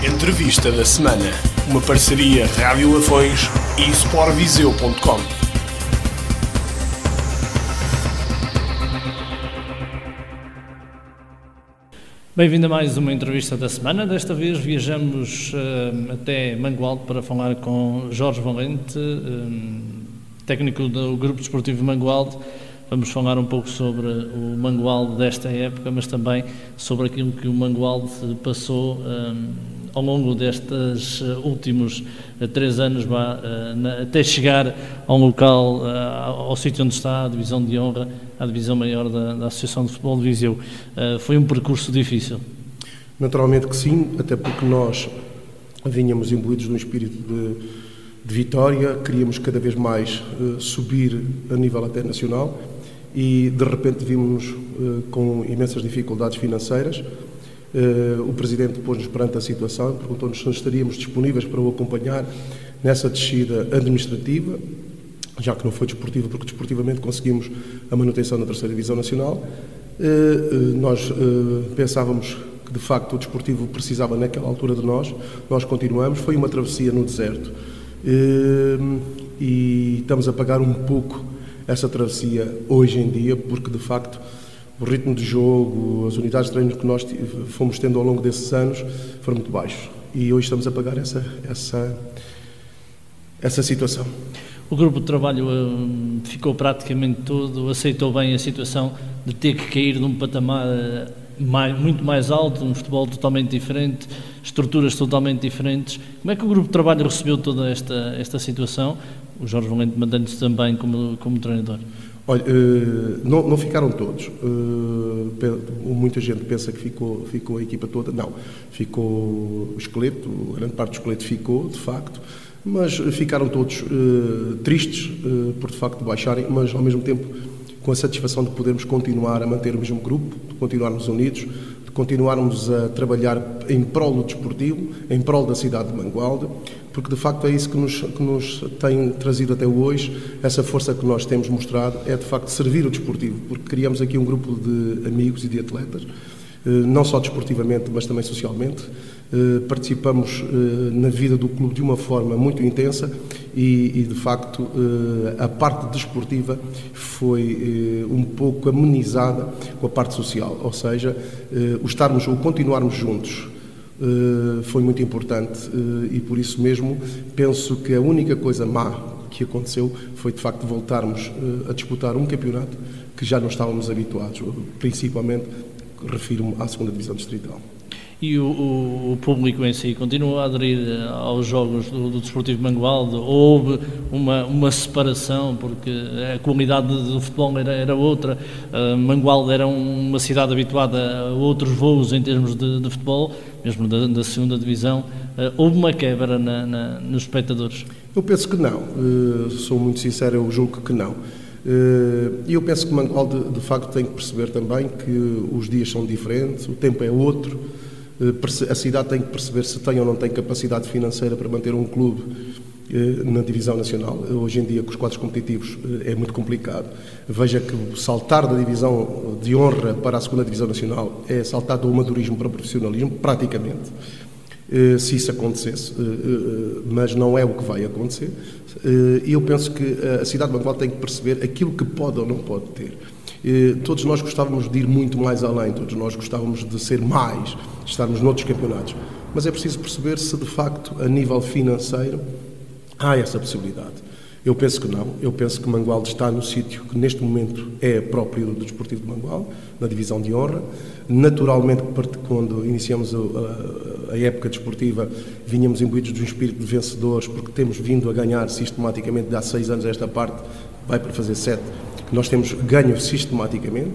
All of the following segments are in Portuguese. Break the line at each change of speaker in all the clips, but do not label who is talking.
Entrevista da semana. Uma parceria Rádio Lafões e Sportviseu.com.
Bem-vindo a mais uma entrevista da semana. Desta vez viajamos até Mangualde para falar com Jorge Valente, técnico do Grupo Desportivo Mangualde. Vamos falar um pouco sobre o Mangualde desta época, mas também sobre aquilo que o Mangualde passou ao longo destes últimos 3 anos, até chegar ao local, ao sítio onde está a Divisão de Honra, a Divisão Maior da Associação de Futebol de Viseu. Foi um percurso difícil?
Naturalmente que sim, até porque nós vínhamos imbuídos num espírito de vitória, queríamos cada vez mais subir a nível até nacional e de repente vimos com imensas dificuldades financeiras. O Presidente pôs-nos perante a situação, perguntou-nos se estaríamos disponíveis para o acompanhar nessa descida administrativa, já que não foi desportiva, porque desportivamente conseguimos a manutenção da 3ª Divisão Nacional. Nós pensávamos que de facto o desportivo precisava naquela altura de nós continuamos, foi uma travessia no deserto e estamos a pagar um pouco essa travessia hoje em dia, porque de facto o ritmo de jogo, as unidades de treino que nós fomos tendo ao longo desses anos foram muito baixos e hoje estamos a pagar essa situação.
O grupo de trabalho ficou praticamente todo, aceitou bem a situação de ter que cair de um patamar muito mais alto, um futebol totalmente diferente, estruturas totalmente diferentes. Como é que o grupo de trabalho recebeu toda esta situação? O Jorge Valente mantém-se também como treinador.
Olha, não ficaram todos. Muita gente pensa que ficou a equipa toda. Não, ficou o esqueleto, grande parte do esqueleto ficou, de facto, mas ficaram todos tristes por de facto baixarem, mas ao mesmo tempo com a satisfação de podermos continuar a manter o mesmo grupo, de continuarmos unidos, de continuarmos a trabalhar em prol do desportivo, em prol da cidade de Mangualde, porque de facto é isso que nos tem trazido até hoje, essa força que nós temos mostrado é de facto servir o desportivo, porque criamos aqui um grupo de amigos e de atletas, não só desportivamente, mas também socialmente. Participamos na vida do clube de uma forma muito intensa e de facto a parte desportiva foi um pouco amenizada com a parte social, ou seja, o continuarmos juntos foi muito importante e por isso mesmo penso que a única coisa má que aconteceu foi de facto voltarmos a disputar um campeonato que já não estávamos habituados, principalmente refiro-me à 2ª Divisão Distrital.
E o público em si continua a aderir aos jogos do Desportivo Mangualde? Houve uma separação, porque a qualidade do futebol era outra, Mangualde era uma cidade habituada a outros voos em termos de futebol, mesmo da 2ª Divisão. Houve uma quebra nos espectadores? Eu
penso que não, sou muito sincero, eu julgo que não. E eu penso que Mangualde de facto tem que perceber também que os dias são diferentes, o tempo é outro. A cidade tem que perceber se tem ou não tem capacidade financeira para manter um clube na Divisão Nacional. Hoje em dia, com os quadros competitivos, é muito complicado. Veja que saltar da Divisão de Honra para a 2ª Divisão Nacional é saltar do amadorismo para o profissionalismo, praticamente, se isso acontecesse, mas não é o que vai acontecer. E eu penso que a cidade de Mangualde tem que perceber aquilo que pode ou não pode ter. Todos nós gostávamos de ir muito mais além, todos nós gostávamos de ser mais, de estarmos noutros campeonatos, mas é preciso perceber se de facto a nível financeiro há essa possibilidade. Eu penso que não, eu penso que Mangualde está no sítio que neste momento é próprio do Desportivo de Mangualde, na Divisão de Honra. Naturalmente, quando iniciamos a época desportiva, vínhamos imbuídos de um espírito de vencedores, porque temos vindo a ganhar sistematicamente, de há 6 anos a esta parte, vai para fazer 7, que nós temos ganho sistematicamente,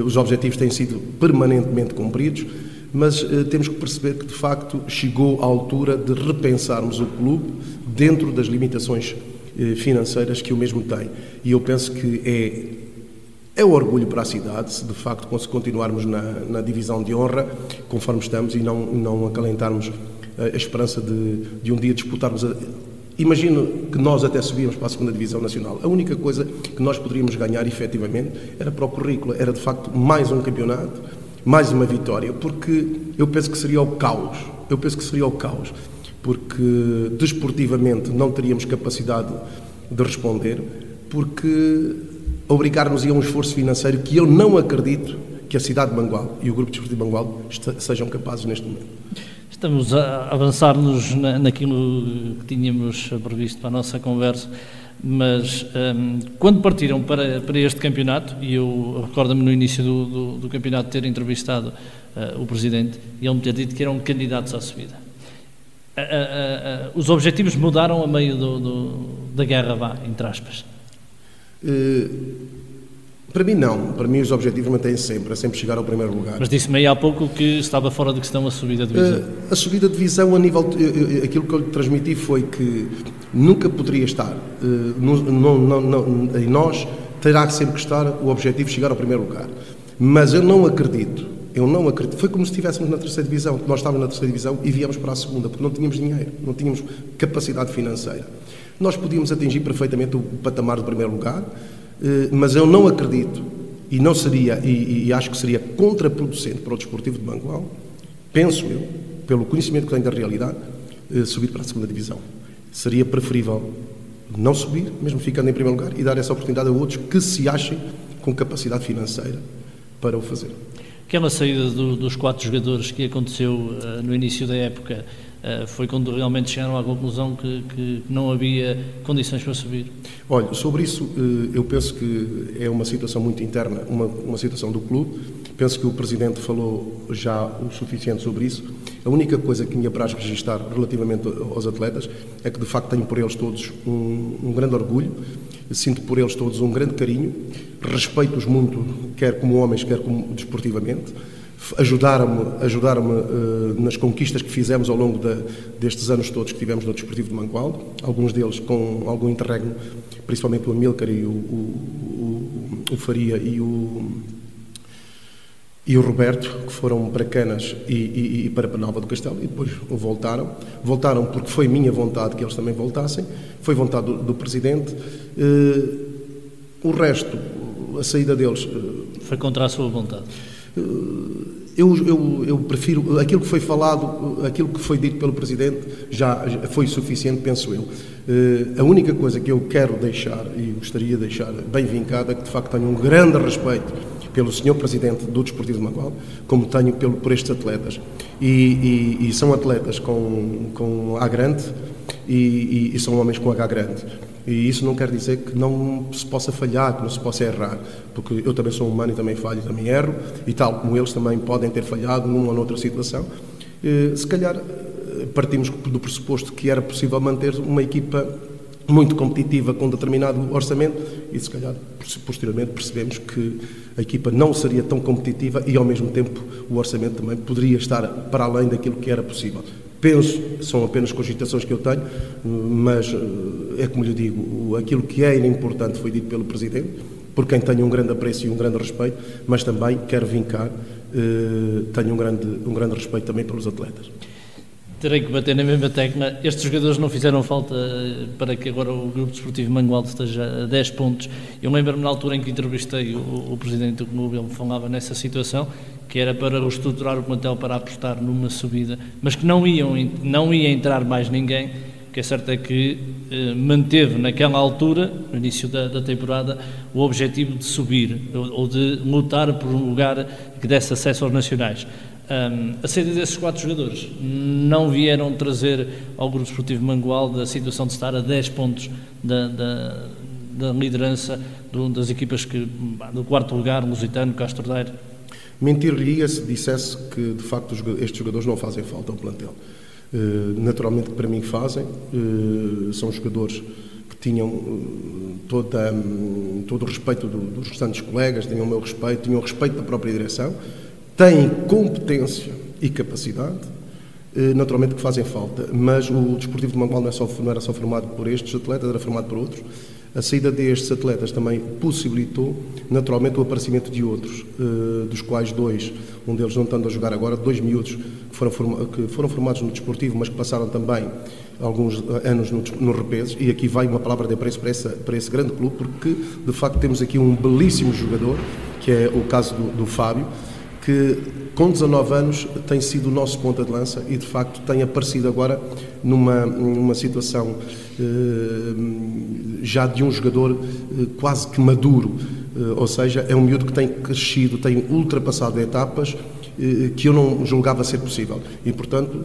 os objetivos têm sido permanentemente cumpridos, mas temos que perceber que de facto chegou a altura de repensarmos o clube dentro das limitações financeiras que o mesmo tem. E eu penso que é um orgulho para a cidade se de facto continuarmos na Divisão de Honra, conforme estamos, e não acalentarmos a esperança de um dia disputarmos Imagino que nós até subíamos para a 2ª Divisão Nacional. A única coisa que nós poderíamos ganhar, efetivamente, era para o currículo. Era, de facto, mais um campeonato, mais uma vitória, porque eu penso que seria o caos Eu penso que seria o caos, porque desportivamente não teríamos capacidade de responder, porque obrigar-nos a um esforço financeiro que eu não acredito que a cidade de Mangualde e o Grupo Desportivo de Mangualde sejam capazes neste momento.
Estamos a avançar-nos naquilo que tínhamos previsto para a nossa conversa, mas quando partiram para este campeonato, e eu recordo-me no início do campeonato ter entrevistado o Presidente, e ele me ter dito que eram candidatos à subida. Os objetivos mudaram a meio da guerra, entre aspas?
Para mim não, para mim os objetivos mantêm-se sempre, é sempre chegar ao primeiro lugar.
Mas disse-me aí há pouco que estava fora de questão a subida de divisão.
A subida de divisão a nível, aquilo que eu lhe transmiti foi que nunca poderia estar, em nós terá sempre que estar o objetivo de chegar ao primeiro lugar. Mas eu não acredito, foi como se estivéssemos na terceira divisão, nós estávamos na terceira divisão e viemos para a segunda, porque não tínhamos dinheiro, não tínhamos capacidade financeira. Nós podíamos atingir perfeitamente o patamar do primeiro lugar, mas eu não acredito, e não seria, e acho que seria contraproducente para o Desportivo de Mangualde, penso eu, pelo conhecimento que tenho da realidade, subir para a segunda divisão. Seria preferível não subir, mesmo ficando em primeiro lugar, e dar essa oportunidade a outros que se achem com capacidade financeira para o fazer.
Aquela saída dos 4 jogadores que aconteceu no início da época foi quando realmente chegaram à conclusão que não havia condições para subir?
Olha, sobre isso eu penso que é uma situação muito interna, uma situação do clube. Penso que o Presidente falou já o suficiente sobre isso. A única coisa que me apraz registrar relativamente aos atletas é que de facto tenho por eles todos um grande orgulho, sinto por eles todos um grande carinho, respeito-os muito, quer como homens, quer como desportivamente. Ajudaram-me nas conquistas que fizemos ao longo destes anos todos que tivemos no Desportivo de Mangualde, alguns deles com algum interregno, principalmente o Amílcar e o Faria e o Roberto, que foram para Canas e para Penalva do Castelo, e depois voltaram. Voltaram porque foi minha vontade que eles também voltassem, foi vontade do Presidente. O resto, a saída deles...
Foi contra a sua vontade?
Eu prefiro aquilo que foi falado, aquilo que foi dito pelo Presidente já foi suficiente, penso eu. A única coisa que eu quero deixar e gostaria de deixar bem vincada é que de facto tenho um grande respeito pelo Sr. Presidente do Desportivo de Mangualde, como tenho por estes atletas. E são atletas com A grande e são homens com H grande. E isso não quer dizer que não se possa falhar, que não se possa errar, porque eu também sou humano e também falho, também erro, e tal como eles também podem ter falhado numa ou noutra situação. Se calhar partimos do pressuposto que era possível manter uma equipa muito competitiva com determinado orçamento e se calhar posteriormente percebemos que a equipa não seria tão competitiva e ao mesmo tempo o orçamento também poderia estar para além daquilo que era possível. Penso, são apenas cogitações que eu tenho, mas é como lhe digo, aquilo que é importante foi dito pelo Presidente, por quem tenho um grande apreço e um grande respeito, mas também quero vincar, tenho um grande respeito também pelos atletas.
Terei que bater na mesma tecla. Estes jogadores não fizeram falta para que agora o Grupo Desportivo Mangualde esteja a 10 pontos. Eu lembro-me na altura em que entrevistei o Presidente do clube, ele me falava nessa situação, que era para reestruturar o plantel para apostar numa subida, mas que não ia entrar mais ninguém. O que é certo é que manteve naquela altura, no início da temporada, o objetivo de subir ou de lutar por um lugar que desse acesso aos nacionais. A saída desses 4 jogadores não vieram trazer ao Grupo Desportivo Mangualde a situação de estar a 10 pontos da liderança das equipas do 4º lugar, Lusitano, Castro Daire?
Mentir-lhe-ia se dissesse que de facto estes jogadores não fazem falta ao plantel. Naturalmente que para mim fazem, são jogadores que tinham todo o respeito dos restantes colegas, tinham o meu respeito, tinham o respeito da própria direção, têm competência e capacidade, naturalmente que fazem falta, mas o Desportivo de Mangualde não era só formado por estes atletas, era formado por outros. A saída destes atletas também possibilitou, naturalmente, o aparecimento de outros, dos quais 2, um deles não estando a jogar agora, 2 miúdos que foram formados no Desportivo, mas que passaram também alguns anos no Repeses, e aqui vai uma palavra de apreço para esse grande clube, porque, de facto, temos aqui um belíssimo jogador, que é o caso do Fábio, que com 19 anos tem sido o nosso ponta de lança e de facto tem aparecido agora numa situação já de um jogador quase que maduro, ou seja, é um miúdo que tem crescido, tem ultrapassado etapas que eu não julgava ser possível e, portanto,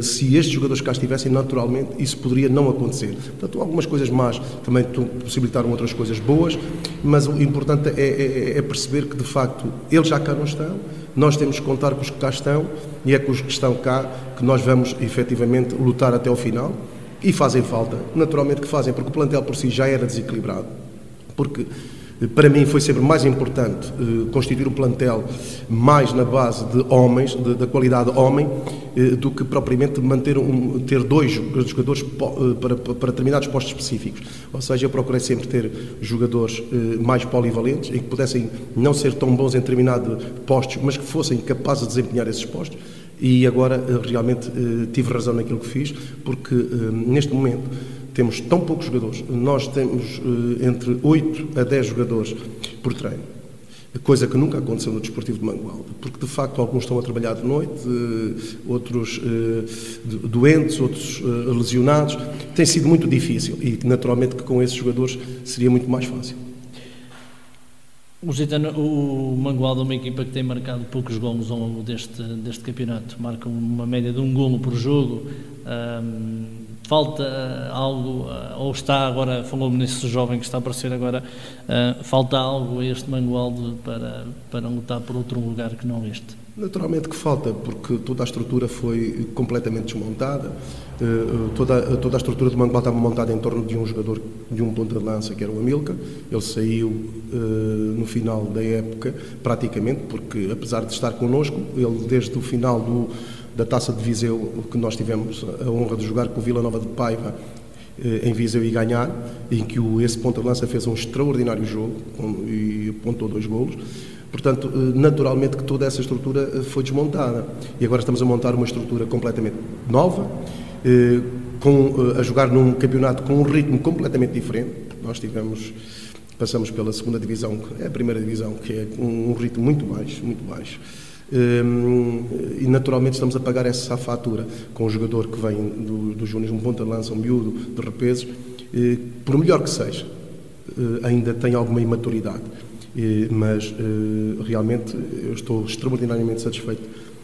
se estes jogadores cá estivessem, naturalmente, isso poderia não acontecer. Portanto, algumas coisas más também possibilitaram outras coisas boas, mas o importante é perceber que, de facto, eles já cá não estão, nós temos que contar com os que cá estão e é com os que estão cá que nós vamos, efetivamente, lutar até ao final e fazem falta, naturalmente que fazem, porque o plantel por si já era desequilibrado, porque para mim foi sempre mais importante constituir um plantel mais na base de homens, da qualidade homem, do que propriamente ter dois jogadores para determinados postos específicos. Ou seja, eu procurei sempre ter jogadores mais polivalentes, em que pudessem não ser tão bons em determinados postos, mas que fossem capazes de desempenhar esses postos. E agora realmente tive razão naquilo que fiz, porque neste momento temos tão poucos jogadores, nós temos entre 8 a 10 jogadores por treino, coisa que nunca aconteceu no Desportivo de Mangualde, porque de facto alguns estão a trabalhar de noite, outros doentes, outros lesionados, tem sido muito difícil e naturalmente que com esses jogadores seria muito mais fácil.
O Mangualde é uma equipa que tem marcado poucos golos ao longo deste campeonato, marca uma média de 1 golo por jogo. Falta algo, ou está agora, falou-me nesse jovem que está a aparecer agora, falta algo a este Mangualde para lutar por outro lugar que não este?
Naturalmente que falta, porque toda a estrutura foi completamente desmontada, toda a estrutura do Mangualde estava montada em torno de um jogador, de um ponta de lança, que era o Amilcar. Ele saiu no final da época, praticamente, porque apesar de estar connosco, ele desde o final da Taça de Viseu, que nós tivemos a honra de jogar com o Vila Nova de Paiva em Viseu e ganhar, em que esse ponta de lança fez um extraordinário jogo e apontou 2 golos. Portanto, naturalmente que toda essa estrutura foi desmontada e agora estamos a montar uma estrutura completamente nova, a jogar num campeonato com um ritmo completamente diferente. Nós passamos pela segunda divisão, que é a primeira divisão, que é um ritmo muito baixo. E naturalmente estamos a pagar essa fatura com um jogador que vem do Júnior, um ponta de lança, um miúdo de repesos, por melhor que seja, ainda tem alguma imaturidade, mas realmente eu estou extraordinariamente satisfeito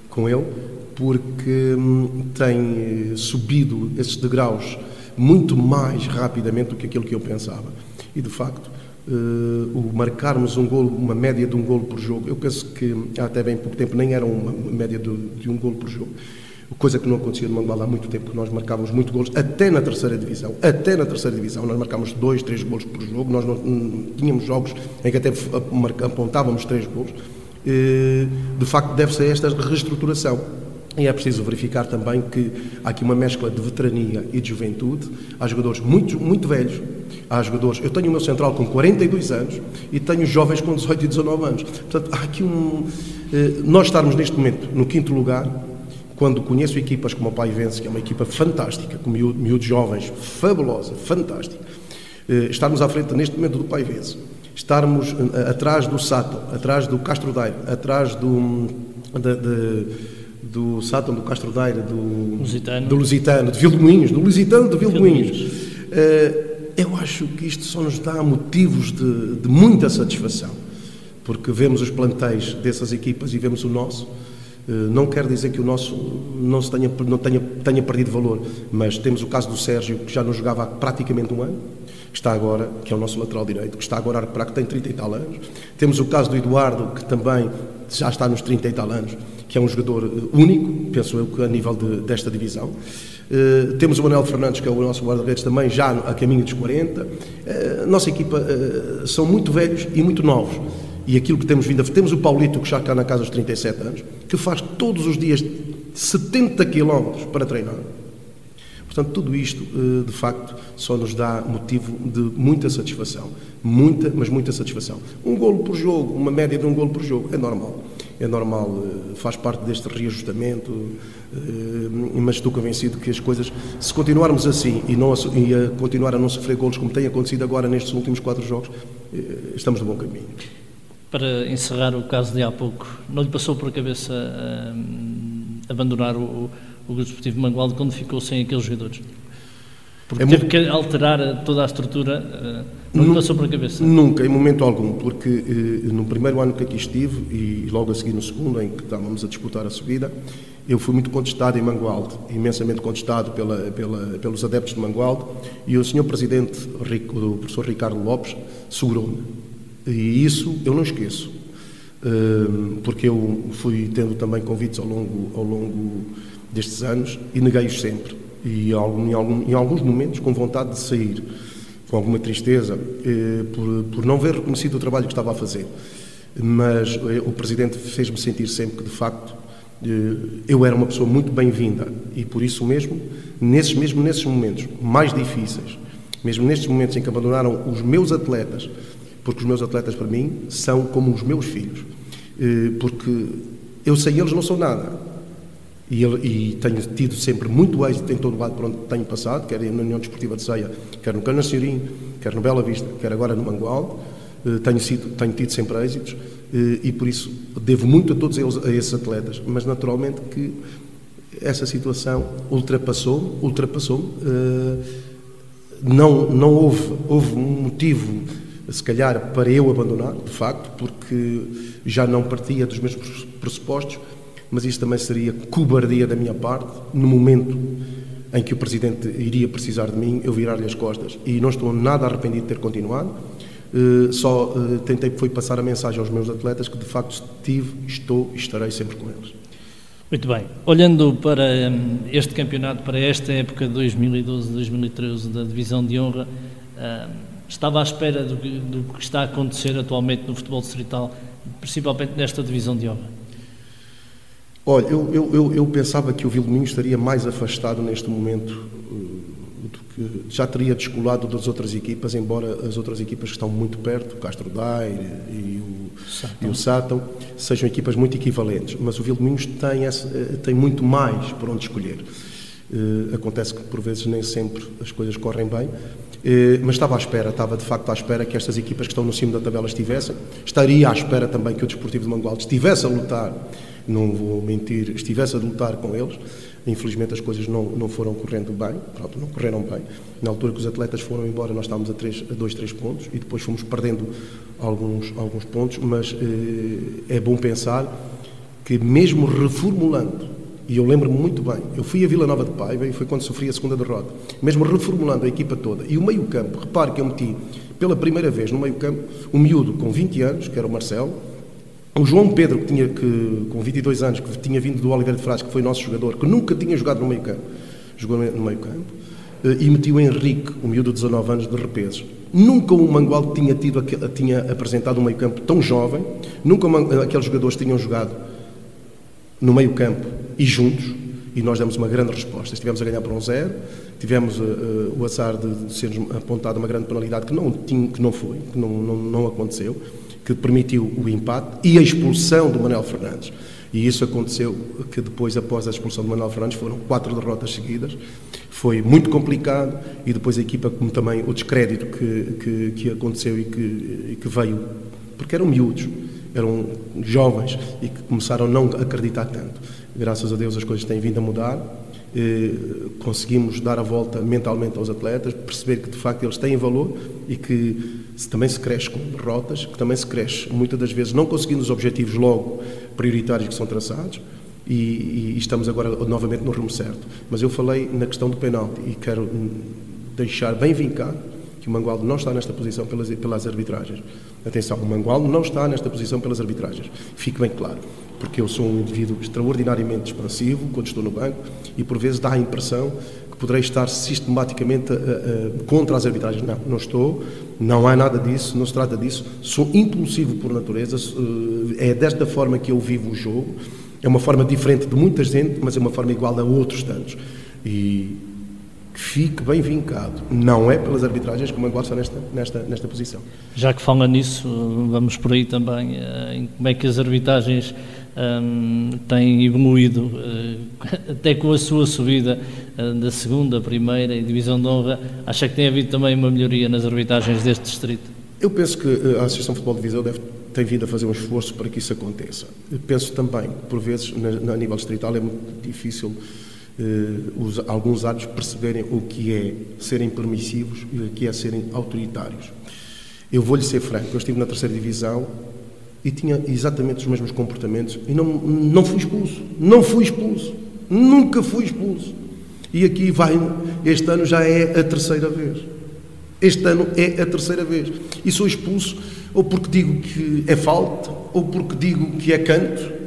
com ele, porque tem subido esses degraus muito mais rapidamente do que aquilo que eu pensava e de facto o marcarmos um golo, uma média de 1 golo por jogo, eu penso que há até bem pouco tempo nem era uma média de 1 golo por jogo, coisa que não acontecia no Mangualde há muito tempo, que nós marcávamos muito golos, até na terceira divisão nós marcávamos 2, 3 golos por jogo, nós não tínhamos jogos em que até apontávamos 3 golos. De facto deve-se a esta reestruturação. E é preciso verificar também que há aqui uma mescla de veterania e de juventude. Há jogadores muito, muito velhos. Há jogadores... Eu tenho o meu central com 42 anos e tenho jovens com 18 e 19 anos. Portanto, há aqui nós estarmos neste momento no 5º lugar, quando conheço equipas como o Paivense, que é uma equipa fantástica, com miúdos jovens, fabulosa, fantástica. Estarmos à frente neste momento do Paivense. Estarmos atrás do Sátão, atrás do Castro Daire, atrás do Sátão, do Castro Daire, do Lusitano, de Vilmoinhos, do Lusitano de Vilmoinhos. Eu acho que isto só nos dá motivos de muita satisfação, porque vemos os plantéis dessas equipas e vemos o nosso. Não quer dizer que o nosso não tenha perdido valor, mas temos o caso do Sérgio, que já não jogava há praticamente 1 ano, que está agora, que é o nosso lateral direito, que está agora a recuperar, que tem 30 e tal anos. Temos o caso do Eduardo, que também já está nos 30 e tal anos, que é um jogador único, penso eu, que a nível desta divisão. Temos o Manuel Fernandes, que é o nosso guarda-redes, também já a caminho dos 40. Nossa equipa são muito velhos e muito novos. E aquilo que temos vindo a... Temos o Paulito, que já está na casa dos 37 anos, que faz todos os dias 70 km para treinar. Portanto, tudo isto, de facto, só nos dá motivo de muita satisfação. Muita, mas muita satisfação. 1 golo por jogo, uma média de 1 golo por jogo, é normal. É normal, faz parte deste reajustamento, mas estou convencido que as coisas, se continuarmos assim e a continuar a não sofrer golos como tem acontecido agora nestes últimos 4 jogos, estamos no bom caminho.
Para encerrar o caso de há pouco, não lhe passou por a cabeça abandonar o Grupo Desportivo Mangualde quando ficou sem aqueles jogadores? Porque teve que alterar toda a estrutura, não lhe passou por a cabeça? Nunca,
em momento algum, porque no primeiro ano que aqui estive, e logo a seguir no segundo, em que estávamos a disputar a subida, eu fui muito contestado em Mangualde, imensamente contestado pelos adeptos de Mangualde, e o Sr. Presidente, o professor Ricardo Lopes, segurou-me. E isso eu não esqueço, porque eu fui tendo também convites ao longo destes anos e neguei-os sempre. E em alguns momentos com vontade de sair, com alguma tristeza, por não ver reconhecido o trabalho que estava a fazer. Mas o Presidente fez-me sentir sempre que, de facto, eu era uma pessoa muito bem-vinda e, por isso mesmo, nesses momentos mais difíceis, mesmo nestes momentos em que abandonaram os meus atletas, porque os meus atletas, para mim, são como os meus filhos, porque eu sem eles não sou nada. E tenho tido sempre muito êxito em todo o lado por onde tenho passado, quer na União Desportiva de Ceia, quer no Cana Senhorim, quer no Bela Vista, quer agora no Mangualde. Tenho tido sempre êxitos e por isso devo muito a todos eles, a esses atletas, mas naturalmente que essa situação ultrapassou-me. Não houve um motivo, se calhar, para eu abandonar, de facto, porque já não partia dos mesmos pressupostos, mas isso também seria cobardia da minha parte, no momento em que o Presidente iria precisar de mim, eu virar-lhe as costas. E não estou nada arrependido de ter continuado, só tentei passar a mensagem aos meus atletas que de facto estou e estarei sempre com eles.
Muito bem. Olhando para este campeonato, para esta época de 2012-2013 da Divisão de Honra, estava à espera do que está a acontecer atualmente no futebol distrital, principalmente nesta Divisão de Honra?
Olha, eu pensava que o Vilminho estaria mais afastado neste momento, do que já teria descolado das outras equipas, embora as outras equipas que estão muito perto, o Castro Daire e o Sátão, sejam equipas muito equivalentes, mas o Vilminho tem muito mais por onde escolher. Acontece que por vezes nem sempre as coisas correm bem, mas estava de facto à espera que estas equipas que estão no cimo da tabela estivessem. Estaria à espera também que o Desportivo de Mangualde estivesse a lutar, não vou mentir, estivesse a lutar com eles. Infelizmente as coisas não foram correndo bem, não correram bem. Na altura que os atletas foram embora nós estávamos a 2, 3 pontos e depois fomos perdendo alguns pontos, mas é bom pensar que mesmo reformulando, e eu lembro-me muito bem, eu fui a Vila Nova de Paiva e foi quando sofri a segunda derrota, mesmo reformulando a equipa toda, e o meio-campo, repare que eu meti pela primeira vez no meio-campo um miúdo com 20 anos, que era o Marcelo, o João Pedro, com 22 anos, que tinha vindo do Oliveira de Frades, que foi nosso jogador, que nunca tinha jogado no meio-campo, jogou no meio-campo, e meti o Henrique, o miúdo de 19 anos, de repesos. Nunca o Mangualde tinha apresentado um meio-campo tão jovem, nunca aqueles jogadores tinham jogado no meio-campo e juntos, e nós demos uma grande resposta. Estivemos a ganhar por 1-0, tivemos o azar de sermos apontado uma grande penalidade que não aconteceu, que permitiu o empate e a expulsão do Manuel Fernandes. E isso aconteceu que depois, após a expulsão do Manuel Fernandes, foram 4 derrotas seguidas. Foi muito complicado e depois a equipa, como também o descrédito que aconteceu e que veio, porque eram miúdos, eram jovens e que começaram a não acreditar tanto. Graças a Deus as coisas têm vindo a mudar. Conseguimos dar a volta mentalmente aos atletas, perceber que de facto eles têm valor e que também se cresce com derrotas, que também se cresce muitas das vezes não conseguindo os objetivos logo prioritários que são traçados e estamos agora novamente no rumo certo. Mas eu falei na questão do penalti e quero deixar bem vincado que o Mangualde não está nesta posição pelas arbitragens. Atenção, o Mangualde não está nesta posição pelas arbitragens. Fique bem claro. Porque eu sou um indivíduo extraordinariamente expansivo quando estou no banco e por vezes dá a impressão que poderei estar sistematicamente contra as arbitragens. Não estou, não há nada disso, não se trata disso. Sou impulsivo por natureza, é desta forma que eu vivo o jogo. É uma forma diferente de muita gente, mas é uma forma igual a outros tantos. E que fique bem vincado. Não é pelas arbitragens que o Mangualde está nesta posição.
Já que fala nisso, vamos por aí também, em como é que as arbitragens têm evoluído, até com a sua subida da segunda, primeira e divisão de honra. Acha que tem havido também uma melhoria nas arbitragens deste distrito?
Eu penso que a Associação de Futebol de Viseu tem vindo a fazer um esforço para que isso aconteça. Eu penso também, por vezes, a nível distrital é muito difícil alguns árbitros perceberem o que é serem permissivos e o que é serem autoritários. Eu vou-lhe ser franco, eu estive na 3ª Divisão e tinha exatamente os mesmos comportamentos e não fui expulso. Não fui expulso. Nunca fui expulso. E aqui este ano já é a 3ª vez. Este ano é a 3ª vez. E sou expulso ou porque digo que é falta, ou porque digo que é canto.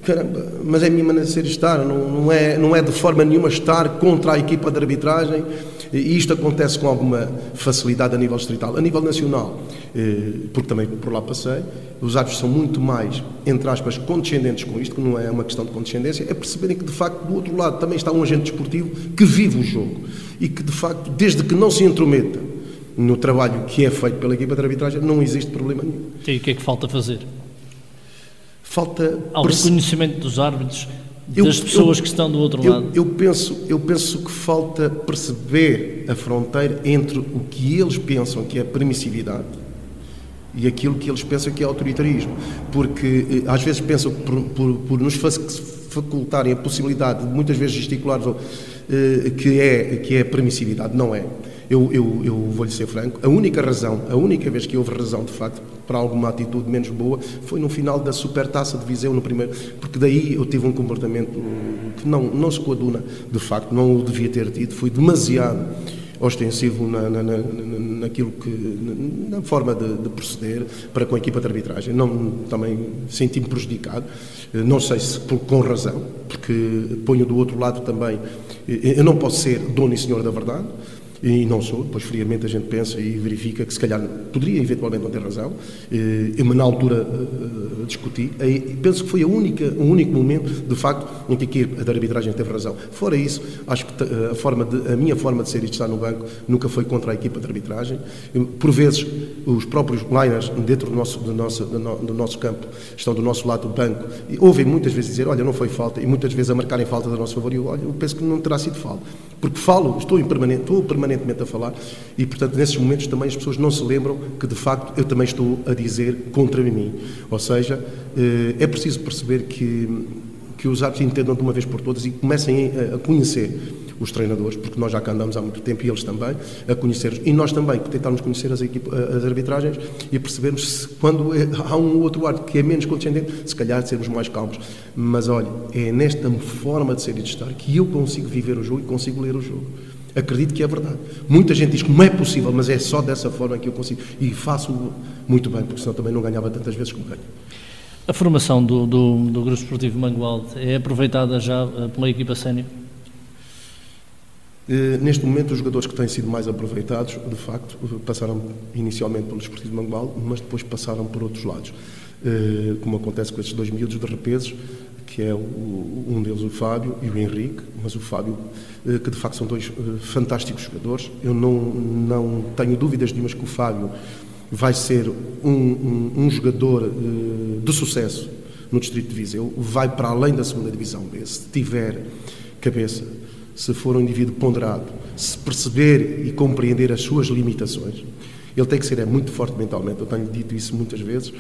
Caramba, mas é a minha maneira de ser e estar, não é de forma nenhuma estar contra a equipa de arbitragem, e isto acontece com alguma facilidade a nível distrital. A nível nacional, porque também por lá passei, os árbitros são muito mais, entre aspas, condescendentes com isto, que não é uma questão de condescendência, é perceberem que de facto do outro lado também está um agente desportivo que vive o jogo, e que de facto, desde que não se intrometa no trabalho que é feito pela equipa de arbitragem, não existe problema nenhum.
E o que é que falta fazer?
Falta
ao reconhecimento dos árbitros, das pessoas que estão do outro lado.
Eu penso que falta perceber a fronteira entre o que eles pensam que é permissividade e aquilo que eles pensam que é autoritarismo. Porque às vezes pensam que por nos facultarem a possibilidade de muitas vezes gesticular que é permissividade. Não é. Eu vou-lhe ser franco, a única vez que houve razão, de facto, para alguma atitude menos boa, foi no final da Supertaça de Viseu, no primeiro, porque daí eu tive um comportamento que não se coaduna, de facto, não o devia ter tido, fui demasiado ostensivo naquilo na forma de proceder para com a equipa de arbitragem. Também senti-me prejudicado, não sei se com razão, porque ponho do outro lado também, eu não posso ser dono e senhor da verdade, e não sou, depois friamente a gente pensa e verifica que se calhar poderia eventualmente não ter razão. Eu na altura discuti, penso que foi o único momento, de facto, em que a equipe da arbitragem teve razão. Fora isso, acho que a minha forma de ser e de estar no banco nunca foi contra a equipa de arbitragem. Por vezes, os próprios liners dentro do nosso campo estão do nosso lado do banco e ouvem muitas vezes dizer, olha, não foi falta, e muitas vezes a marcarem falta da nosso favor, e eu penso que não terá sido falta. Porque estou permanentemente a falar e, portanto, nesses momentos também as pessoas não se lembram que, de facto, eu também estou a dizer contra mim. Ou seja, é preciso perceber que os árbitros entendam de uma vez por todas e comecem a conhecer os treinadores, porque nós já cá andamos há muito tempo e eles também, a conhecer-os. E nós também, tentarmos conhecer as arbitragens e percebermos se quando há um ou outro árbitro que é menos condescendente, se calhar sermos mais calmos. Mas, olha, é nesta forma de ser e de estar que eu consigo viver o jogo e consigo ler o jogo. Acredito que é verdade. Muita gente diz que não é possível, mas é só dessa forma que eu consigo. E faço muito bem, porque senão também não ganhava tantas vezes como ganho.
A formação do Grupo Esportivo Mangualde é aproveitada já pela equipa sénior?
Neste momento, os jogadores que têm sido mais aproveitados, de facto, passaram inicialmente pelo Desportivo Mangualde, mas depois passaram por outros lados. Como acontece com estes dois miúdos de Repesos, que é um deles o Fábio e o Henrique, mas o Fábio, que de facto são dois fantásticos jogadores. Eu não tenho dúvidas nenhumas que o Fábio vai ser um jogador de sucesso no Distrito de Viseu, vai para além da 2ª Divisão B, se tiver cabeça, se for um indivíduo ponderado, se perceber e compreender as suas limitações. Ele tem que ser muito forte mentalmente, eu tenho dito isso muitas vezes,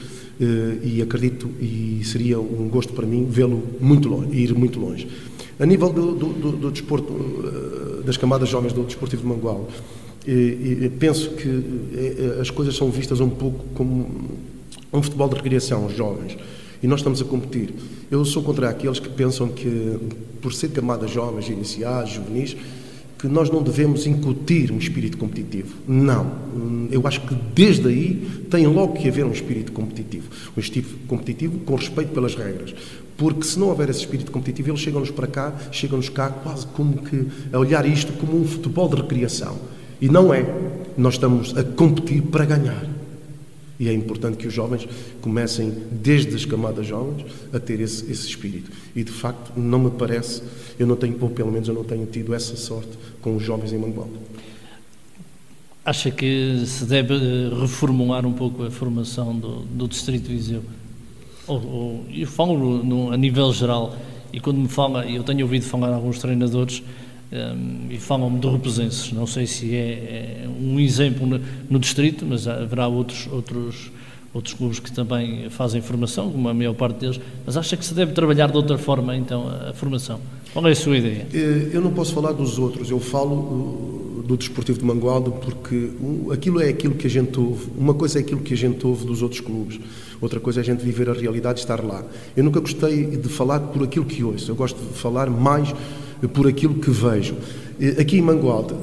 e acredito, e seria um gosto para mim vê-lo muito longe, ir muito longe. A nível do desporto, das camadas jovens do Desportivo de Mangualde, penso que as coisas são vistas um pouco como um futebol de recriação, os jovens, e nós estamos a competir. Eu sou contra aqueles que pensam que, por ser camadas jovens, iniciais, juvenis, que nós não devemos incutir um espírito competitivo. Não. Eu acho que desde aí tem logo que haver um espírito competitivo. Um espírito competitivo com respeito pelas regras. Porque se não houver esse espírito competitivo, eles chegam-nos cá quase como que a olhar isto como um futebol de recriação. E não é. Nós estamos a competir para ganhar. E é importante que os jovens comecem, desde as camadas jovens, a ter esse espírito. E, de facto, não me parece, ou pelo menos eu não tenho tido essa sorte com os jovens em Mangualde.
Acha que se deve reformular um pouco a formação do Distrito de Viseu? Eu falo a nível geral, e quando me fala, eu tenho ouvido falar a alguns treinadores, e falam-me de represenses. Não sei se é um exemplo no distrito, mas haverá outros clubes que também fazem formação, como a maior parte deles, mas acha que se deve trabalhar de outra forma, então, a formação? Qual é a sua ideia?
Eu não posso falar dos outros, eu falo do Desportivo de Mangualde, porque aquilo é aquilo que a gente ouve. Uma coisa é aquilo que a gente ouve dos outros clubes, outra coisa é a gente viver a realidade e estar lá. Eu nunca gostei de falar por aquilo que ouço, eu gosto de falar mais por aquilo que vejo. Aqui em Mangualde,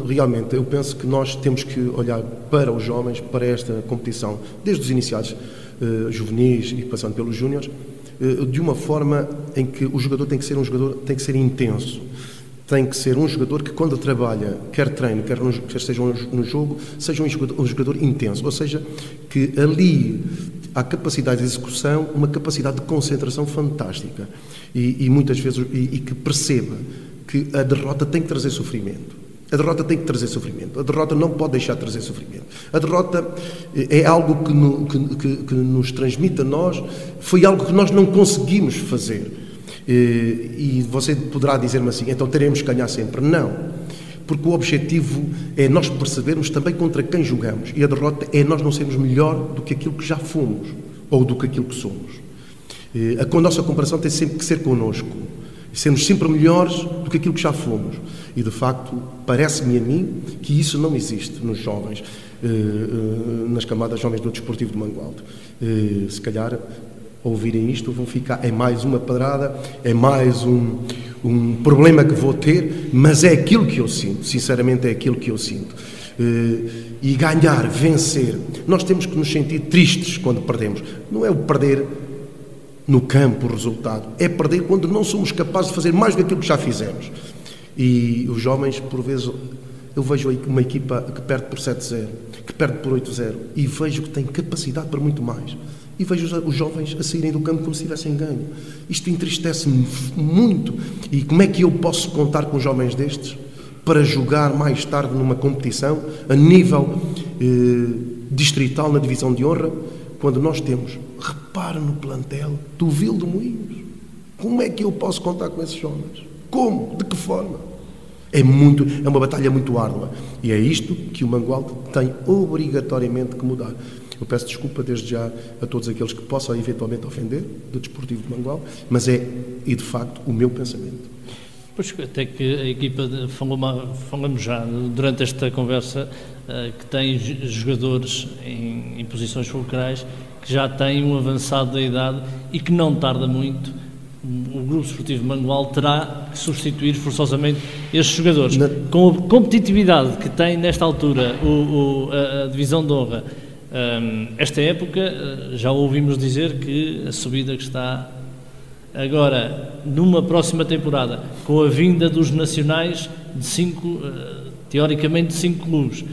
realmente, eu penso que nós temos que olhar para os jovens, para esta competição, desde os iniciados juvenis e passando pelos júniores, de uma forma em que o jogador tem que ser intenso, tem que ser um jogador que, quando trabalha, quer treino, quer seja no jogo, seja um jogador intenso, ou seja, que ali há capacidade de execução, uma capacidade de concentração fantástica e muitas vezes que perceba que a derrota tem que trazer sofrimento. A derrota tem que trazer sofrimento. A derrota não pode deixar de trazer sofrimento. A derrota é algo que nos transmite a nós, foi algo que nós não conseguimos fazer. E você poderá dizer-me assim, então teremos que ganhar sempre. Não. Porque o objetivo é nós percebermos também contra quem jogamos. E a derrota é nós não sermos melhor do que aquilo que já fomos, ou do que aquilo que somos. A nossa comparação tem sempre que ser connosco. Sermos sempre melhores do que aquilo que já fomos. E, de facto, parece-me a mim que isso não existe nos jovens, nas camadas jovens do Desportivo de Mangualde. Se calhar, ao ouvirem isto, vão ficar, é mais uma pedrada, é mais um problema que vou ter, mas é aquilo que eu sinto, sinceramente é aquilo que eu sinto. E ganhar, vencer, nós temos que nos sentir tristes quando perdemos. Não é o perder no campo o resultado, é perder quando não somos capazes de fazer mais do que aquilo que já fizemos. E os jovens, por vezes, eu vejo uma equipa que perde por 7-0, que perde por 8-0, e vejo que tem capacidade para muito mais. E vejo os jovens a saírem do campo como se tivessem ganho. Isto entristece-me muito. E como é que eu posso contar com jovens destes para jogar mais tarde numa competição a nível distrital na divisão de honra, quando nós temos, repara no plantel do Vil de Moinhos. Como é que eu posso contar com esses jovens? Como? De que forma? É uma batalha muito árdua. E é isto que o Mangualde tem obrigatoriamente que mudar. Eu peço desculpa desde já a todos aqueles que possam eventualmente ofender do Desportivo de Mangualde, mas de facto, o meu pensamento.
Pois, até que a equipa, falamos já durante esta conversa, que tem jogadores em posições fulcrais, que já têm um avançado da idade e que não tarda muito. O Grupo Desportivo de Mangualde terá que substituir forçosamente estes jogadores. Com a competitividade que tem nesta altura a Divisão de Honra, esta época, já ouvimos dizer que a subida que está agora, numa próxima temporada, com a vinda dos nacionais de teoricamente 5 clubes,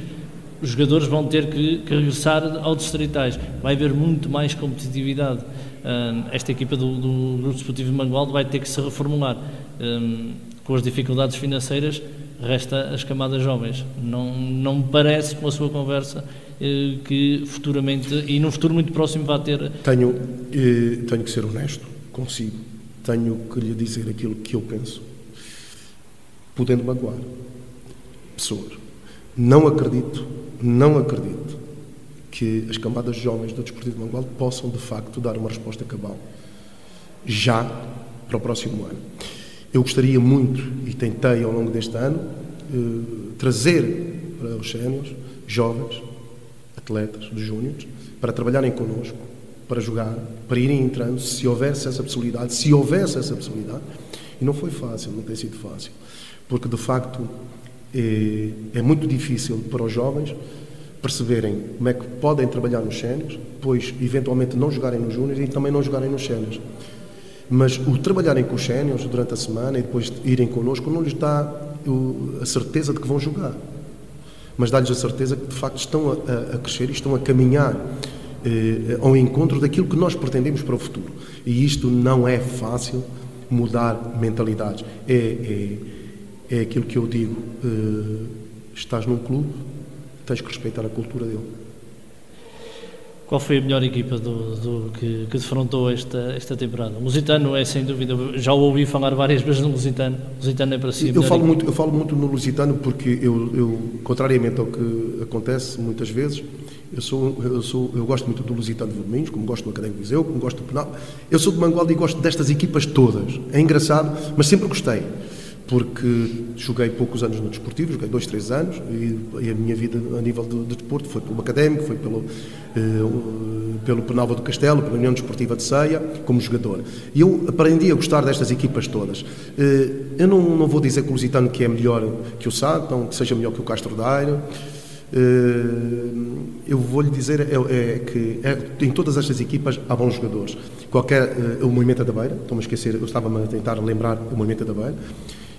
os jogadores vão ter que regressar aos distritais. Vai haver muito mais competitividade. Esta equipa do Grupo Desportivo de Mangualde vai ter que se reformular. Com as dificuldades financeiras, resta as camadas jovens. Não me parece, com a sua conversa, que futuramente, e num futuro muito próximo, vai ter...
Tenho que ser honesto consigo. Tenho que lhe dizer aquilo que eu penso, podendo magoar pessoas. Não acredito que as camadas jovens do Desportivo de Mangualde possam, de facto, dar uma resposta cabal já para o próximo ano. Eu gostaria muito, e tentei ao longo deste ano, trazer para os séniores, jovens, atletas, dos júniores, para trabalharem connosco, para jogar, para irem entrando, se houvesse essa possibilidade, e não foi fácil, não tem sido fácil, porque de facto é muito difícil para os jovens perceberem como é que podem trabalhar nos séniores, depois eventualmente não jogarem nos júniores e também não jogarem nos séniores. Mas o trabalharem com os séniores durante a semana e depois irem connosco não lhes dá a certeza de que vão jogar, mas dá-lhes a certeza que de facto estão a crescer e estão a caminhar ao encontro daquilo que nós pretendemos para o futuro. E isto não é fácil, mudar mentalidades. É aquilo que eu digo, estás num clube, tens que respeitar a cultura dele.
Qual foi a melhor equipa que defrontou esta temporada? O Lusitano é, sem dúvida, já o ouvi falar várias vezes no Lusitano. O Lusitano é para si a melhor equipa.
Eu falo muito no Lusitano porque eu, contrariamente ao que acontece muitas vezes, eu gosto muito do Lusitano de Vilminhos, como gosto do Académico de Viseu, como gosto do Penal. Eu sou de Mangualde e gosto destas equipas todas. É engraçado, mas sempre gostei. Porque joguei poucos anos no desportivo, joguei 2, 3 anos, e a minha vida a nível de desporto foi pelo Académico, foi pelo Penalva do Castelo, pela União Desportiva de Ceia, como jogador. E eu aprendi a gostar destas equipas todas. Eu não vou dizer que o Lusitano que é melhor que o Sátão, que seja melhor que o Castro Daire. Eu vou-lhe dizer que em todas estas equipas há bons jogadores. O Moimenta da Beira, estou-me a esquecer, eu estava-me a tentar lembrar o Moimenta da Beira.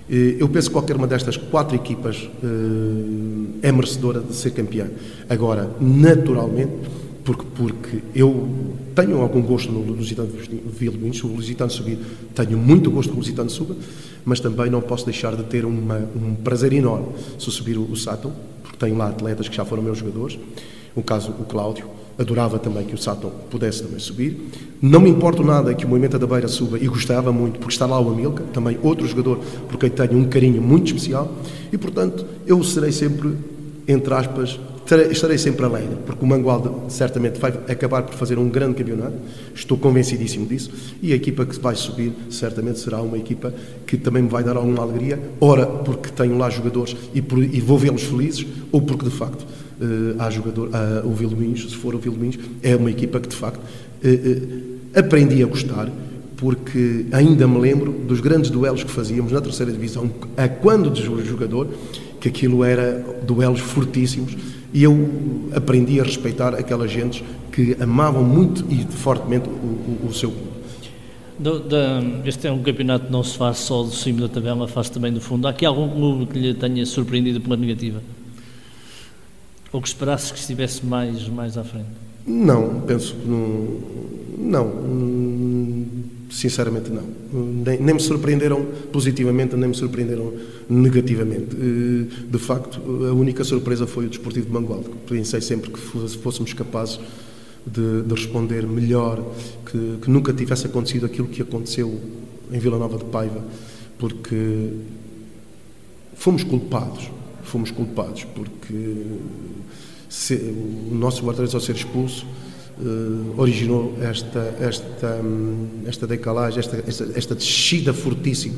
Eu penso que qualquer uma destas 4 equipas é merecedora de ser campeã. Agora, naturalmente, porque eu tenho algum gosto no Lusitano de Vilminhos, se o Lusitano subir, tenho muito gosto que o Lusitano suba, mas também não posso deixar de ter um prazer enorme se subir o Sátão, porque tenho lá atletas que já foram meus jogadores, no caso o Cláudio. Adorava também que o Sátão pudesse também subir. Não me importa nada que o Moimenta da Beira suba, e gostava muito, porque está lá o Amilcar, também outro jogador, porque tenho um carinho muito especial, e portanto eu serei sempre, entre aspas, estarei sempre alegre, porque o Mangualde certamente vai acabar por fazer um grande campeonato, estou convencidíssimo disso, e a equipa que vai subir certamente será uma equipa que também me vai dar alguma alegria, ora porque tenho lá jogadores e vou vê-los felizes, ou porque de facto o Vilminhos, se for o Vilminhos, é uma equipa que de facto aprendi a gostar, porque ainda me lembro dos grandes duelos que fazíamos na terceira divisão, a quando de jogador, que aquilo era duelos fortíssimos, e eu aprendi a respeitar aquelas gentes que amavam muito e fortemente o seu clube.
Este é um campeonato que não se faz só do cimo da tabela, faz também do fundo. Há aqui algum clube que lhe tenha surpreendido pela negativa? Ou que esperasse que estivesse mais à frente?
Não, penso que não. Sinceramente não. Nem me surpreenderam positivamente, nem me surpreenderam negativamente. De facto, a única surpresa foi o Desportivo de Mangualde. Pensei sempre que fôssemos capazes de responder melhor, que nunca tivesse acontecido aquilo que aconteceu em Vila Nova de Paiva, porque fomos culpados, porque o nosso guarda-redes, ao ser expulso, originou esta decalagem, esta descida fortíssima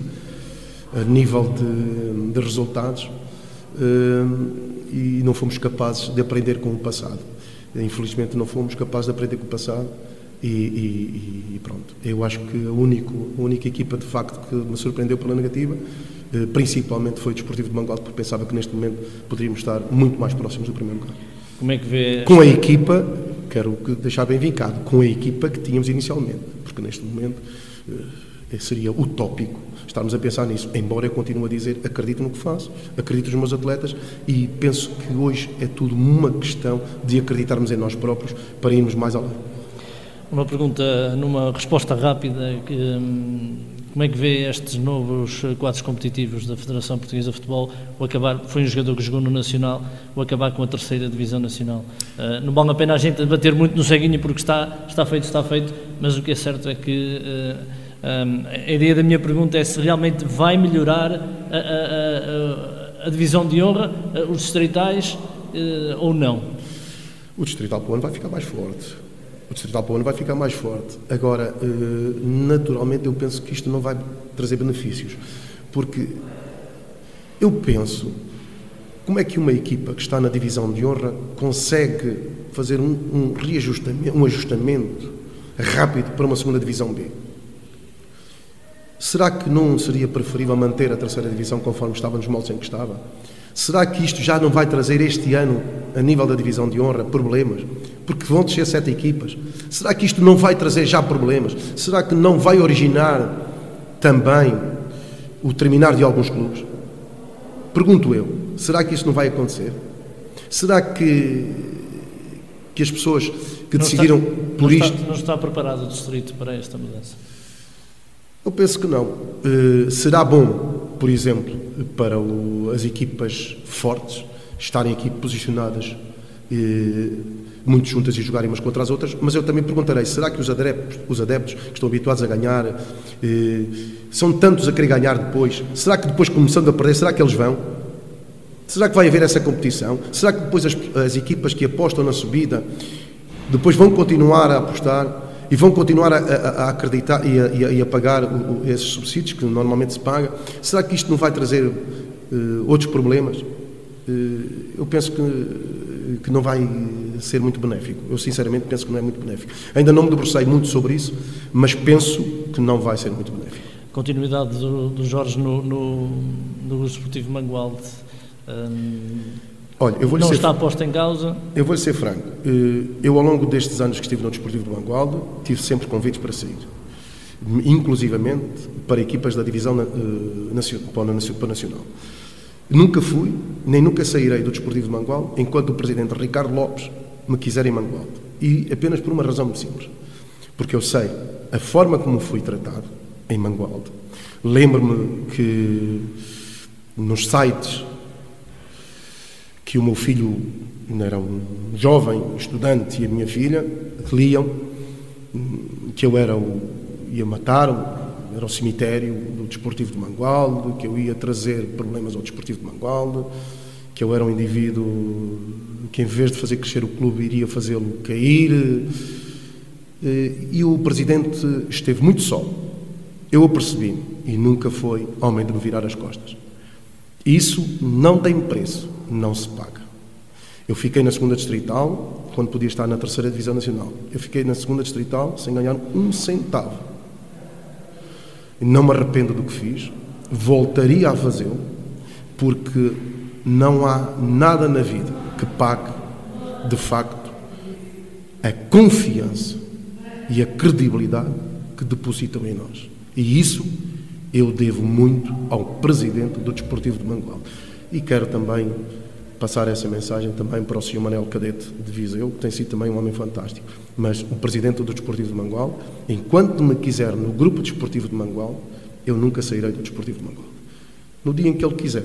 a nível de resultados, e não fomos capazes de aprender com o passado. Infelizmente não fomos capazes de aprender com o passado, e pronto. Eu acho que a única equipa de facto que me surpreendeu pela negativa, principalmente, foi o Desportivo de Mangualde, porque pensava que neste momento poderíamos estar muito mais próximos do primeiro lugar.
Como é que vê?
Com a equipa, quero deixar bem vincado, com a equipa que tínhamos inicialmente, porque neste momento seria utópico estarmos a pensar nisso, embora eu continue a dizer, acredito no que faço, acredito nos meus atletas, e penso que hoje é tudo uma questão de acreditarmos em nós próprios para irmos mais além.
Uma pergunta, numa resposta rápida, como é que vê estes novos quadros competitivos da Federação Portuguesa de Futebol? Foi um jogador que jogou no Nacional, o acabar com a terceira divisão nacional. Não vale a pena a gente bater muito no ceguinho, porque está feito, mas o que é certo é que a ideia da minha pergunta é se realmente vai melhorar a divisão de honra, os distritais, ou não.
O distrital para o ano vai ficar mais forte. Agora, naturalmente, eu penso que isto não vai trazer benefícios, porque eu penso, como é que uma equipa que está na divisão de honra consegue fazer um ajustamento rápido para uma segunda divisão B? Será que não seria preferível manter a terceira divisão conforme estava nos moldes em que estava? Será que isto já não vai trazer este ano, a nível da divisão de honra, problemas? Porque vão descer 7 equipas. Será que isto não vai trazer já problemas? Será que não vai originar também o terminar de alguns clubes? Pergunto eu, será que isso não vai acontecer? Será que as pessoas que decidiram por isto...
Não está preparado o distrito para esta mudança?
Eu penso que não. Será bom, por exemplo, para as equipas fortes estarem aqui posicionadas muito juntas e jogarem umas contra as outras, mas eu também perguntarei, será que os adeptos que estão habituados a ganhar, são tantos a querer ganhar depois? Será que depois, começando a perder, será que eles vão? Será que vai haver essa competição? Será que depois as equipas que apostam na subida depois vão continuar a apostar e vão continuar a acreditar e a pagar esses subsídios que normalmente se paga? Será que isto não vai trazer outros problemas? Eu penso que não vai ser muito benéfico. Eu sinceramente penso que não é muito benéfico. Ainda não me debrucei muito sobre isso, mas penso que não vai ser muito benéfico.
Continuidade do Jorge no Grupo Desportivo Mangualde.
Olha,
não está posto em causa?
Eu vou-lhe ser franco. Eu, ao longo destes anos que estive no Desportivo de Mangualde, tive sempre convites para sair. Inclusivamente para equipas da divisão nacional. Nunca fui, nem nunca sairei do Desportivo de Mangualde enquanto o presidente Ricardo Lopes me quiser em Mangualde. E apenas por uma razão muito simples. Porque eu sei a forma como fui tratado em Mangualde. Lembro-me que nos sites que o meu filho era um jovem estudante e a minha filha liam que eu ia matar, era o cemitério do Desportivo de Mangualde, que eu ia trazer problemas ao Desportivo de Mangualde, que eu era um indivíduo que, em vez de fazer crescer o clube, iria fazê-lo cair. E o presidente esteve muito só. Eu o percebi e nunca foi homem de me virar as costas. Isso não tem preço, não se paga. Eu fiquei na 2ª Distrital, quando podia estar na 3ª Divisão Nacional. Eu fiquei na 2ª Distrital sem ganhar um centavo. Não me arrependo do que fiz, voltaria a fazê-lo, porque não há nada na vida que pague, de facto, a confiança e a credibilidade que depositam em nós. E isso eu devo muito ao presidente do Desportivo de Mangualde. E quero também passar essa mensagem também para o Sr. Manel Cadete de Viseu, que tem sido também um homem fantástico. Mas o presidente do Desportivo de Mangualde, enquanto me quiser no Grupo Desportivo de Mangualde, eu nunca sairei do Desportivo de Mangualde. No dia em que ele quiser,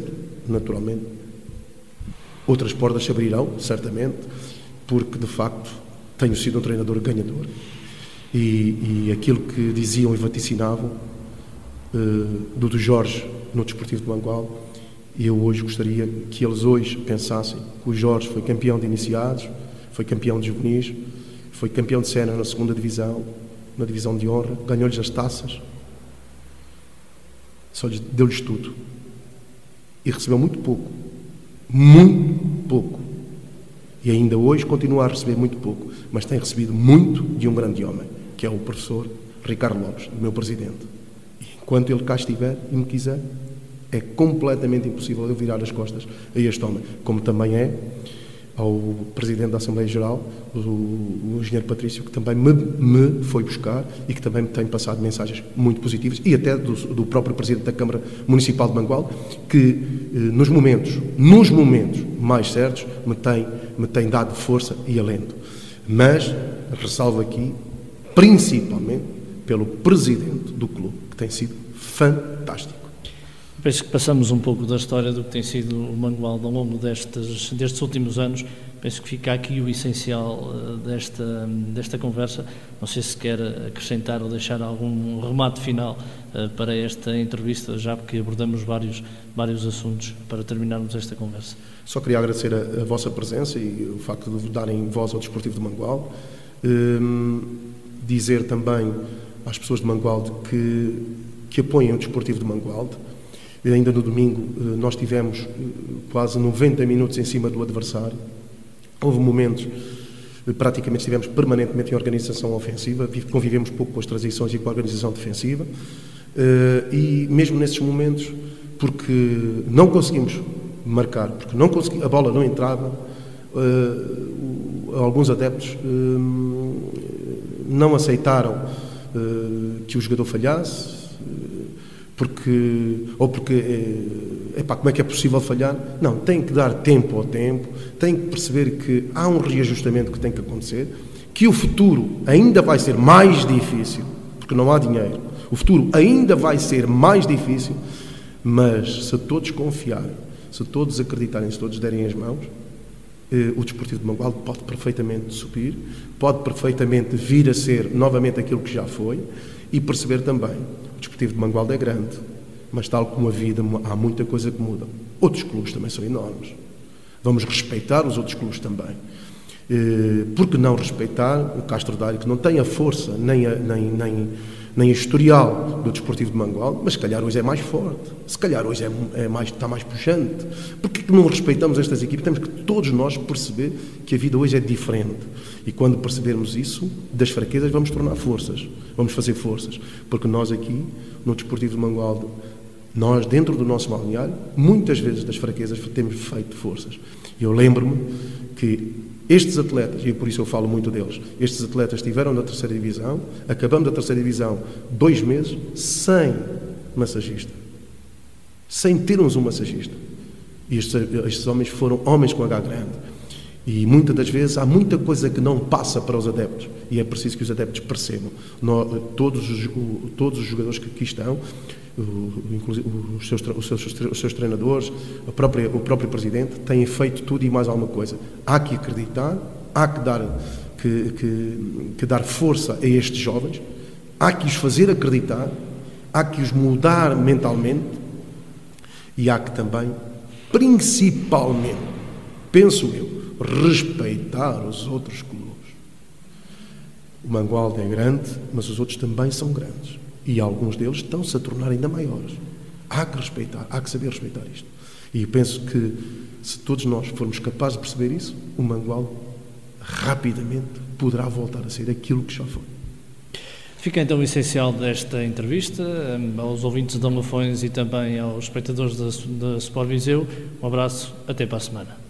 naturalmente, outras portas se abrirão, certamente, porque, de facto, tenho sido um treinador ganhador. E aquilo que diziam e vaticinavam do Jorge no Desportivo de Mangualde, eu hoje gostaria que eles hoje pensassem que o Jorge foi campeão de iniciados, foi campeão de juvenis, foi campeão de sénior na 2ª Divisão, na Divisão de Honra, ganhou-lhes as taças, só deu-lhes tudo. E recebeu muito pouco. Muito pouco. E ainda hoje continua a receber muito pouco, mas tem recebido muito de um grande homem, que é o professor Ricardo Lopes, o meu presidente. E enquanto ele cá estiver e me quiser, é completamente impossível eu virar as costas a este homem, como também é ao Presidente da Assembleia Geral, o Engenheiro Patrício, que também me foi buscar e que também me tem passado mensagens muito positivas, e até do próprio Presidente da Câmara Municipal de Mangualde, que nos momentos mais certos me tem dado força e alento. Mas ressalvo aqui, principalmente, pelo Presidente do clube, que tem sido fantástico.
Penso que passamos um pouco da história do que tem sido o Mangualde ao longo destes últimos anos. Penso que fica aqui o essencial desta conversa. Não sei se quer acrescentar ou deixar algum remate final para esta entrevista, já porque abordamos vários assuntos para terminarmos esta conversa.
Só queria agradecer a vossa presença e o facto de darem voz ao Desportivo de Mangualde. Dizer também às pessoas de Mangualde que apoiem o Desportivo de Mangualde. Ainda no domingo nós tivemos quase 90 minutos em cima do adversário. Houve momentos, praticamente estivemos permanentemente em organização ofensiva, convivemos pouco com as transições e com a organização defensiva. E mesmo nesses momentos, porque não conseguimos marcar, porque a bola não entrava, alguns adeptos não aceitaram que o jogador falhasse, porque como é que é possível falhar? Não, tem que dar tempo ao tempo, tem que perceber que há um reajustamento que tem que acontecer, que o futuro ainda vai ser mais difícil, porque não há dinheiro, o futuro ainda vai ser mais difícil, mas se todos confiarem, se todos acreditarem, se todos derem as mãos, o Desportivo de Mangualde pode perfeitamente subir, pode perfeitamente vir a ser novamente aquilo que já foi e perceber também, o Desportivo de Mangualde é grande, mas tal como a vida, há muita coisa que muda. Outros clubes também são enormes. Vamos respeitar os outros clubes também. Por que não respeitar o Castro Daire, que não tem a força nem a historial do Desportivo de Mangualde, mas se calhar hoje é mais forte, se calhar hoje está mais puxante. Por que não respeitamos estas equipes? Temos que todos nós perceber que a vida hoje é diferente. E quando percebermos isso, das fraquezas vamos tornar forças, vamos fazer forças. Porque nós aqui, no Desportivo de Mangualde, nós, dentro do nosso balneário, muitas vezes das fraquezas temos feito forças. Eu lembro-me que estes atletas, e por isso eu falo muito deles, estes atletas estiveram na terceira divisão, acabamos a terceira divisão 2 meses, sem massagista. Sem termos um massagista. E estes homens foram homens com H grande. E muitas das vezes há muita coisa que não passa para os adeptos. E é preciso que os adeptos percebam. Todos os jogadores que aqui estão, inclusive os seus treinadores, o próprio presidente, têm feito tudo e mais alguma coisa. Há que acreditar, há que dar força a estes jovens, há que os fazer acreditar, há que os mudar mentalmente e há que também, principalmente, penso eu, respeitar os outros clubes. O Mangualde é grande, mas os outros também são grandes. E alguns deles estão-se a tornar ainda maiores. Há que respeitar, há que saber respeitar isto. E penso que, se todos nós formos capazes de perceber isso, o Mangualde rapidamente poderá voltar a ser aquilo que já foi.
Fica então o essencial desta entrevista, aos ouvintes de Lafões e também aos espectadores da Sport Viseu. Um abraço, até para a semana.